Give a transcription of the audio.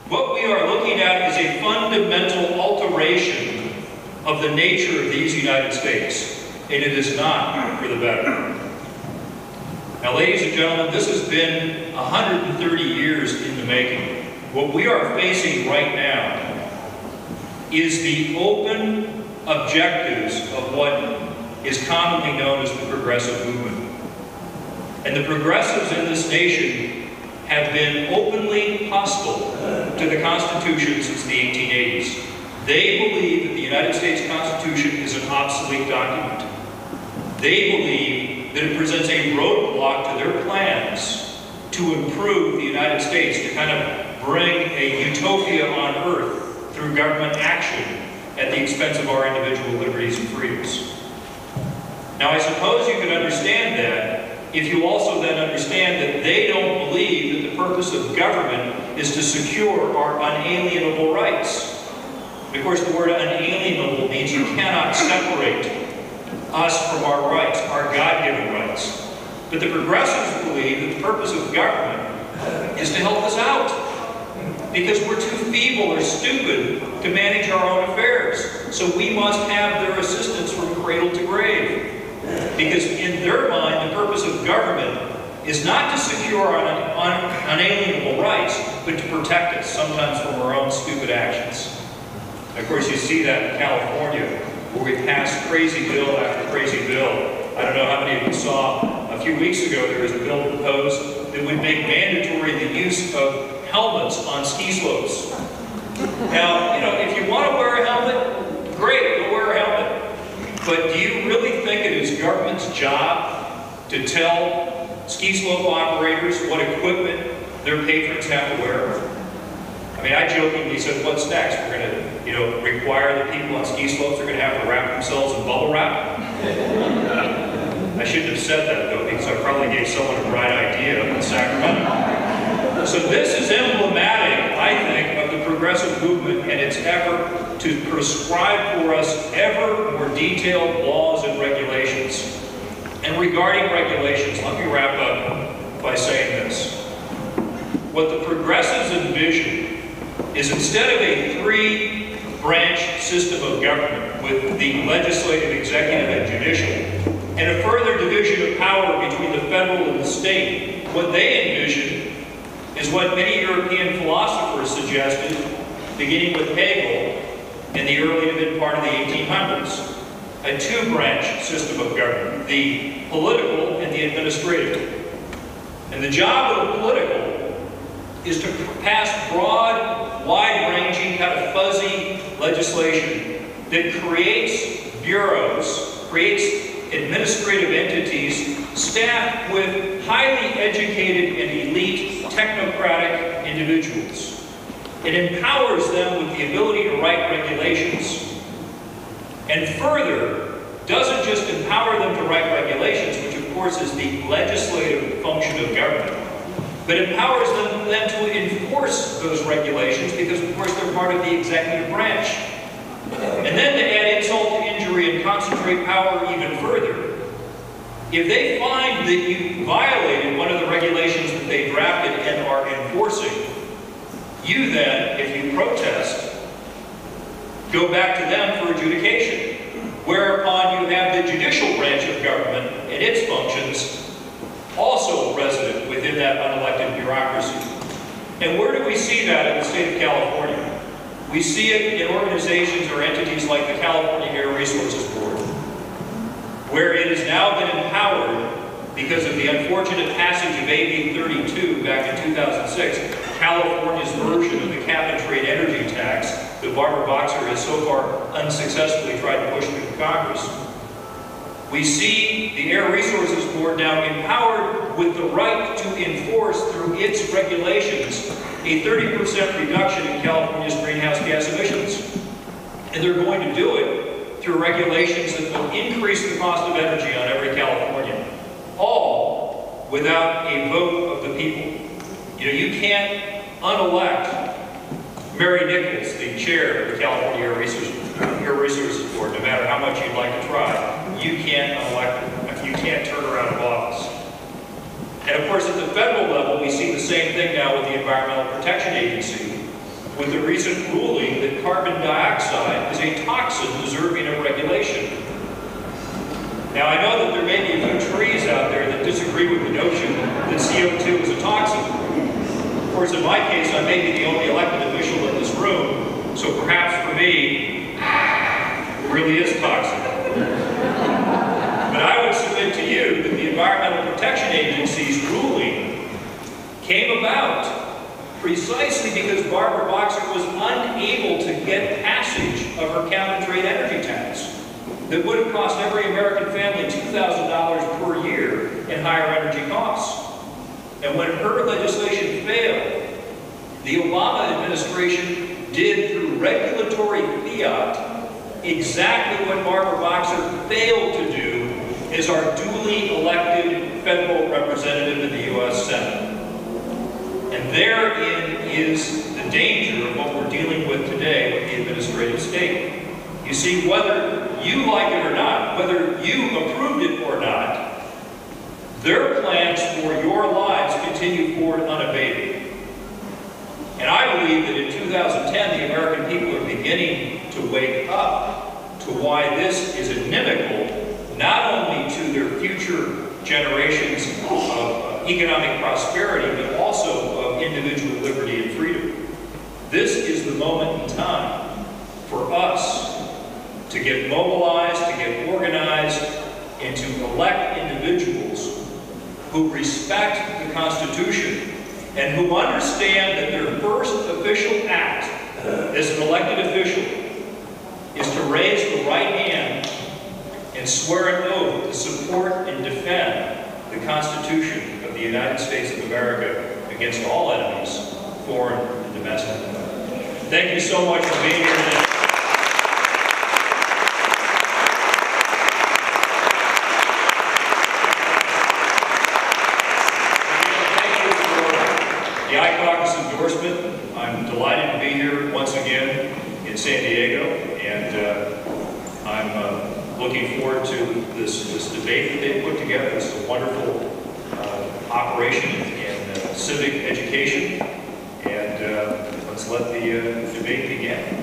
What we are looking at is a fundamental alteration of the nature of these United States, and it is not for the better. Now, ladies and gentlemen, this has been 130 years in the making. What we are facing right now is the open objectives of what is commonly known as the progressive movement. And the progressives in this nation have been openly hostile to the Constitution since the 1880s. They believe that the United States Constitution is an obsolete document. They believe that it presents a roadblock to their plans to improve the United States, to kind of bring a utopia on earth through government action at the expense of our individual liberties and freedoms. Now, I suppose you can understand that if you also then understand that they don't believe that the purpose of government is to secure our unalienable rights. Of course, the word unalienable means you cannot separate us from our rights, our God-given rights. But the progressives believe that the purpose of government is to help us out, because we're too feeble or stupid to manage our own affairs. So we must have their assistance from cradle to grave. Because in their mind, the purpose of government is not to secure our unalienable rights, but to protect us, sometimes from our own stupid actions. And of course, you see that in California, where we passed crazy bill after crazy bill. I don't know how many of you saw, a few weeks ago, there was a bill proposed that would make mandatory the use of helmets on ski slopes. Now, you know, if you want to wear a helmet, great, go wear a helmet. But do you really think it is government's job to tell ski slope operators what equipment their patrons have to wear? I mean, I jokingly said, what's next? We're going to, you know, require that people on ski slopes are going to have to wrap themselves in bubble wrap? I shouldn't have said that, though, because I probably gave someone a bright idea in Sacramento. So this is emblematic, I think, of the progressive movement and its effort to prescribe for us ever more detailed laws and regulations. And regarding regulations, let me wrap up by saying this. What the progressives envision is, instead of a three-branch system of government with the legislative, executive, and judicial, and a further division of power between the federal and the state, what they envision is what many European philosophers suggested, beginning with Hegel in the early to mid part of the 1800s. A two-branch system of government, the political and the administrative. And the job of the political is to pass broad, wide-ranging, kind of fuzzy legislation that creates bureaus, creates administrative entities staffed with highly educated and elite technocratic individuals. It empowers them with the ability to write regulations, and further, doesn't just empower them to write regulations, which of course is the legislative function of government, but empowers them then to enforce those regulations, because of course they're part of the executive branch. And then to add insult to injury and concentrate power even further, if they find that you violated one of the regulations that they drafted and are enforcing, you then, if you protest, go back to them for adjudication, whereupon you have the judicial branch of government and its functions also resident within that unelected bureaucracy. And where do we see that in the state of California? We see it in organizations or entities like the California Air Resources Board, where it has now been empowered because of the unfortunate passage of AB 32 back in 2006, California's version of the cap-and-trade energy tax that Barbara Boxer has so far unsuccessfully tried to push through Congress. We see the Air Resources Board now empowered with the right to enforce through its regulations a 30% reduction in California's greenhouse gas emissions. And they're going to do it through regulations that will increase the cost of energy on every Californian, all without a vote of the people. You know, you can't unelect Mary Nichols, the chair of the California Air Resources Board, no matter how much you'd like to try. You can't unelect her. You can't turn her out of office. And of course, at the federal level, we see the same thing now with the Environmental Protection Agency, with the recent ruling that carbon dioxide is a toxin deserving of regulation. Now, I know that there may be a few trees out there that disagree with the notion that CO2 is a toxin. Of course, in my case, I may be the only elected official in this room, so perhaps for me, it really is toxic. But I would submit to you that the Environmental Protection Agency's ruling came about precisely because Barbara Boxer was unable to get passage of her cap-and-trade energy tax that would have cost every American family $2,000 per year in higher energy costs. And when her legislation failed, the Obama administration did through regulatory fiat exactly what Barbara Boxer failed to do as our duly elected federal representative in the U.S. Senate. And therein is the danger of what we're dealing with today with the administrative state. You see, whether you like it or not, whether you approved it or not, their plans for your lives continue forward unabated. And I believe that in 2010, the American people are beginning to wake up to why this is inimical, not only to their future generations of economic prosperity, but also of individual liberty and freedom. This is the moment in time for us to get mobilized, to get organized, and to elect individuals who respect the Constitution and who understand that their first official act as an elected official is to raise the right hand and swear an oath to support and defend the Constitution of the United States of America against all enemies, foreign and domestic. Thank you so much for being here today. The iCaucus endorsement. I'm delighted to be here once again in San Diego, and I'm looking forward to this debate that they put together. It's a wonderful operation in civic education, and let's let the debate begin.